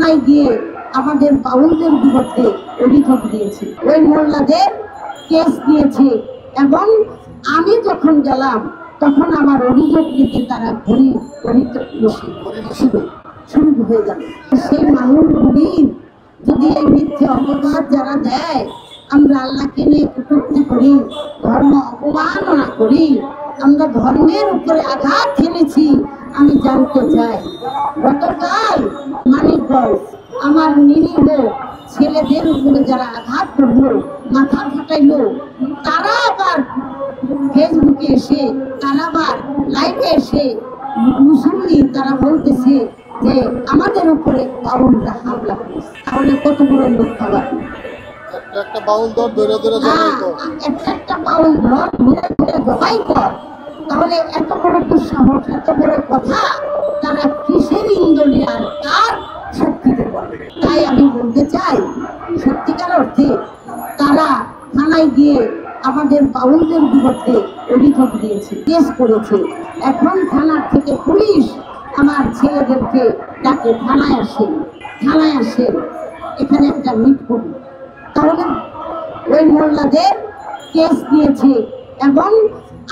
থানায় গিয়ে আমাদের বাউলদের বিরুদ্ধে অভিযোগ দিয়েছে, ওই মোল্লাদের কেস দিয়েছে। এবং আমি যখন গেলাম তখন আমার অভিযোগ নিতে তারা ঘড়ি শুরু হয়ে যাবে। সেই মানুষগুলি যদি এই মিথ্যে অপবাদ যারা দেয়, আমরা আল্লাহকে নিয়ে কটূক্তি করি, ধর্ম অপমাননা করি, আমরা ধর্মের উপরে আঘাত ফেলেছি। আমি জানতে চাই, গতকাল মানিকগঞ্জ আমার নিরীহ ছেলেদের উপরে যারা আঘাত করলো, মাথা ফাটাইলো, তারা আবার ফেসবুকে এসে, তারা আবার লাইভে এসে মুসল্লি তারা বলতেছে যে আমাদের উপরে বাউলরা হামলা করেছে। তাহলে কত বড় লোক খাবার, একটা বাউল দর ধরে ধরে একটা বাউল ধর ধরে ধরে জবাই কর। তাহলে এত বড় দুঃসাহস, এত বড় কথা তারা কিসের ইন্দোলে আর কার শক্তিতে বলে? তাই আমি বলতে চাই, সত্যিকার অর্থে তারা থানায় গিয়ে আমাদের বাউলদের বিরুদ্ধে অভিযোগ দিয়েছে, কেস করেছে। এখন থানার থেকে পুলিশ আমার ছেলেদেরকে ডাকে, থানায় আসেন, এখানে একটা মিট করি। তাহলে ওই মোল্লাদের কেস দিয়েছে। এবং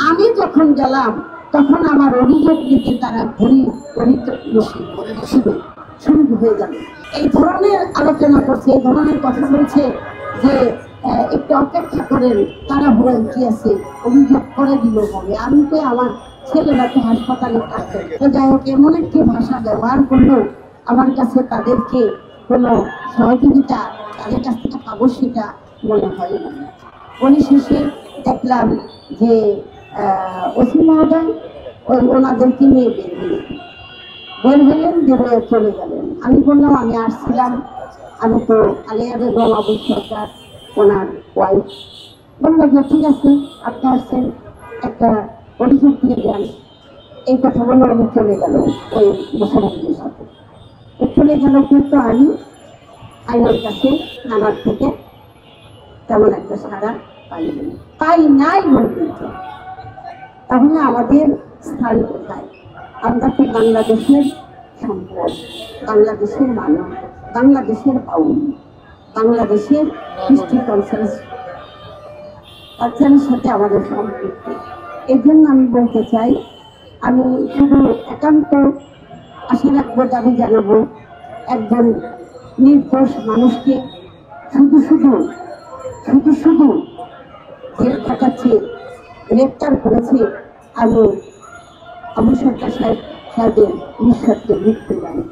আমি যখন গেলাম তখন আমার অভিযোগ নিতে তারা ঘড়ি শুরু হয়ে যাবে। এই ধরনের আলোচনা করছে, এই ধরনের কথা বলছে যে একটু অপেক্ষা করেন, তারা বলেন কি আছে, অভিযোগ করে দিল হবে। আমি তো আমার ছেলেরা তো হাসপাতালে থাকে। যাই হোক, এমন একটি ভাষা ব্যবহার করলো, আমার কাছে তাদেরকে কোনো সহযোগিতা তাদের কাছ থেকে পাবো সেটা মনে হয় না। পরিশেষে দেখলাম যে ওসি মহোদয় ওনাদেরকে নিয়ে বের হলেন, বের হয়ে চলে গেলেন। আমি বললাম আমি আসছিলাম, আমি তো আলিয়া বেগম আবু সরকার ওনার ওয়াইফ। বললো যে ঠিক আছে, আপনি আসছেন, একটা অভিযোগ দিয়ে যান। এই কথা বলে আমি চলে গেল ওই মুসলমানদের সাথে। চলে গেল, কিন্তু আমি আইনের কাছে নামার থেকে তেমন একটা সাড়া পাই নাই বলতে। তাহলে আমাদের স্থান কোথায়? আমরা তো বাংলাদেশের সম্পদ, বাংলাদেশের মানুষ, বাংলাদেশের বাউল, বাংলাদেশের কৃষ্টি কালচারের সাথে আমাদের সম্পৃক্ত। এই জন্য আমি বলতে চাই, আমি শুধু একান্ত আশা রাখবো, দাবি জানাবো, একজন নির্দোষ মানুষকে শুধু জেল খাটাচ্ছে, গ্রেপ্তার করেছে। আমি আবু সরকার সাহেবের নিঃস্বার্থে মৃত্যু জানি।